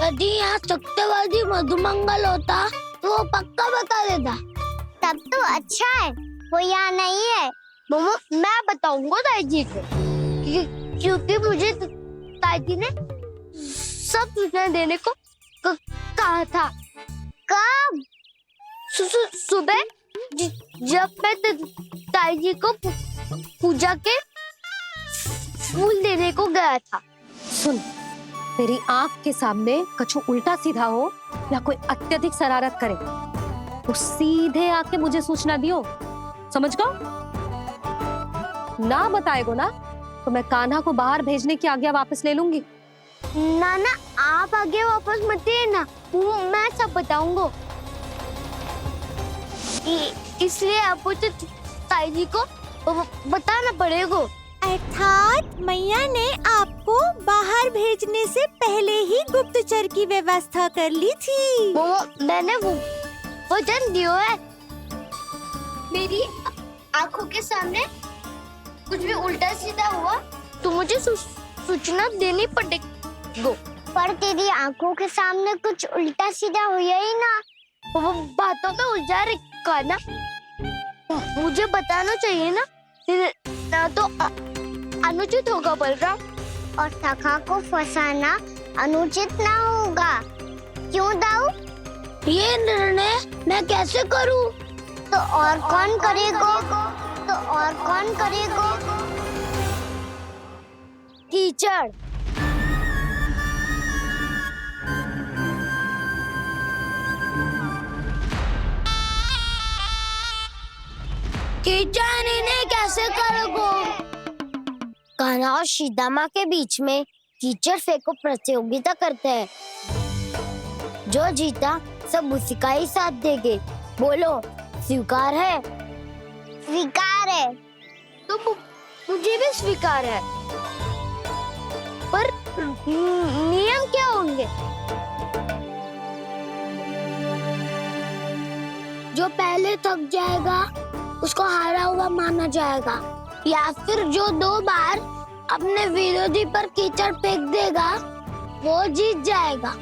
यदि यहाँ सत्यवादी मधुमंगल होता तो वो पक्का बता देता। तब तो अच्छा है वो यहाँ नहीं है। मोमो मैं बताऊंगा ताई जी को, क्योंकि मुझे ताई जी ने सब सूचना देने को कहा था। कब? सुबह जब मैं ताई जी को पूजा के फूल देने को गया था। सुन, तेरी आंख के सामने कछु उल्टा सीधा हो या कोई अत्यधिक शरारत करे तो सीधे आके मुझे सूचना दियो, समझ गो? ना बताएगो ना तो मैं कान्हा को बाहर भेजने की आज्ञा वापस ले लूंगी। नाना आप आगे वापस मत देना, मैं सब बताऊंगा। इसलिए आपको तो ताई जी को बताना पड़ेगा। अर्थात मैया ने आपको बाहर भेजने से पहले ही गुप्तचर की व्यवस्था कर ली थी। मैंने वचन दिया है। मेरी आंखों के सामने कुछ भी उल्टा सीधा हुआ तो मुझे सूचना देनी पड़ेगी। पर तेरी आंखों के सामने कुछ उल्टा सीधा हुआ ही ना, वो बातों में उलझा रखा ना, मुझे बताना चाहिए ना तो अनुचित होगा बलराम। और सखा को फंसाना अनुचित ना होगा, क्यों दाऊ? ये निर्णय मैं कैसे करूं? तो और कौन करेगा? कीचड़। कीचड़ इन्हें कैसे करोगे? कान्हा और सीता के बीच में कीचड़ फेंको प्रतियोगिता करते हैं। जो जीता सब उसी का ही साथ देंगे। बोलो स्वीकार है? स्वीकार है। तो मुझे भी स्वीकार है, पर नियम क्या होंगे? जो पहले थक जाएगा उसको हारा हुआ माना जाएगा, या फिर जो 2 बार अपने विरोधी पर कीचड़ फेंक देगा वो जीत जाएगा।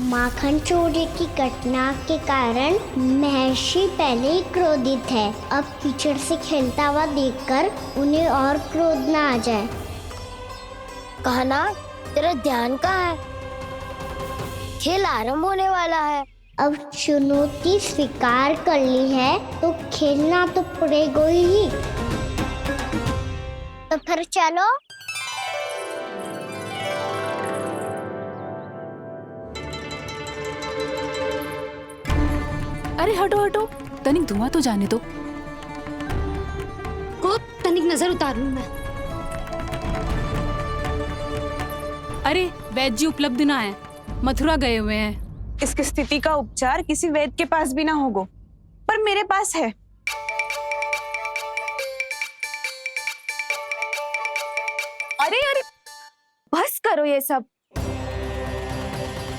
माखन चोरी की घटना के कारण महर्षि पहले ही क्रोधित है। अब कीचड़ से खेलता हुआ देखकर उन्हें और क्रोध ना आ जाए। कान्हा तेरा ध्यान कहाँ है? खेल आरंभ होने वाला है। अब चुनौती स्वीकार कर ली है तो खेलना तो पड़ेगा ही। तो फिर चलो। अरे हटो हटो, तनिक धुआं तो जाने दो। को तनिक नजर उतार लूं मैं। अरे वैद्य जी उपलब्ध ना है, मथुरा गए हुए हैं। इसकी स्थिति का उपचार किसी वैद्य के पास भी ना होगा, पर मेरे पास है। अरे अरे बस करो ये सब।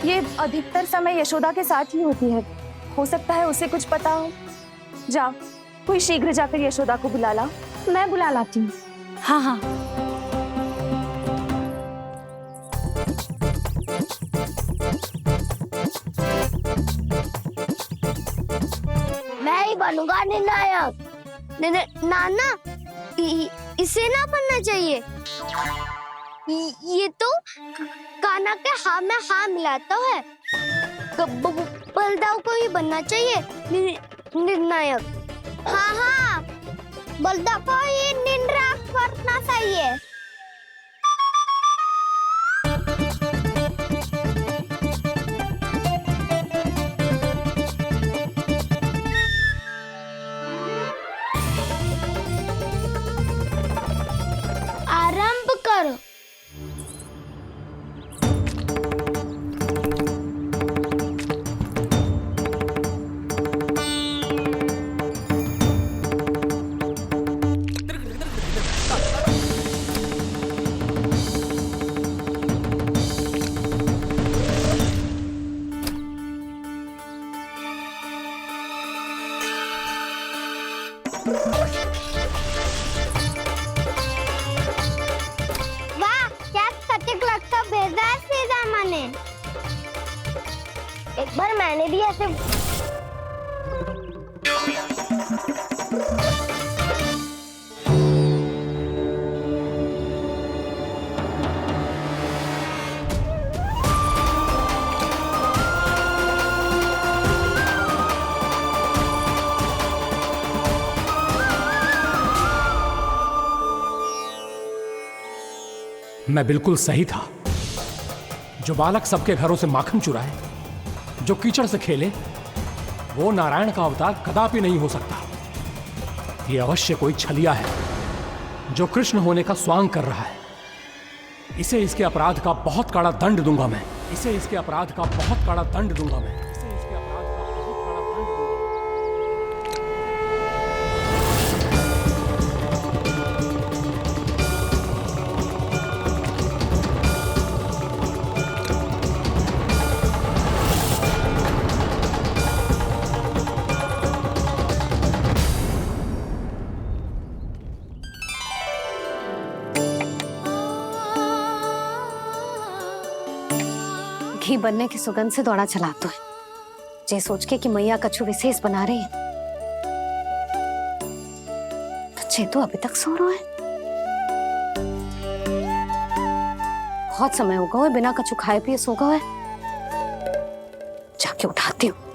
ये अधिकतर समय यशोदा के साथ ही होती है। हो सकता है उसे कुछ पता हो। जा, कोई शीघ्र जाकर यशोदा को बुला ला। मैं बुला लाती हूँ। हाँ हाँ। मैं ही बनूंगा निर्णायक। नाना इसे ना बनना चाहिए। ये तो कान्हा के हाँ में हाँ मिलाता है। बलदाव को ही बनना चाहिए निर्णायक। हाँ हाँ, बलदाव को ही निर्णायक बनना चाहिए। आरंभ करो। पर मैंने भी ऐसे मैं बिल्कुल सही था। जो बालक सबके घरों से माखन चुराए, जो कीचड़ से खेले, वो नारायण का अवतार कदापि नहीं हो सकता। ये अवश्य कोई छलिया है जो कृष्ण होने का स्वांग कर रहा है। इसे इसके अपराध का बहुत कड़ा दंड दूंगा मैं। इसे इसके अपराध का बहुत कड़ा दंड दूंगा मैं। इसे इसके अपराध का बहुत कड़ा दंड दूंगा। घी बनने की सुगंध से दौड़ा चला तो है, जे सोच के कि मैया कछु विशेष बना रही है, तो चेतु अभी तक सो रहा है। बहुत समय हो गया है बिना कछु खाए पिए सो गया है। जाके उठाती हूँ।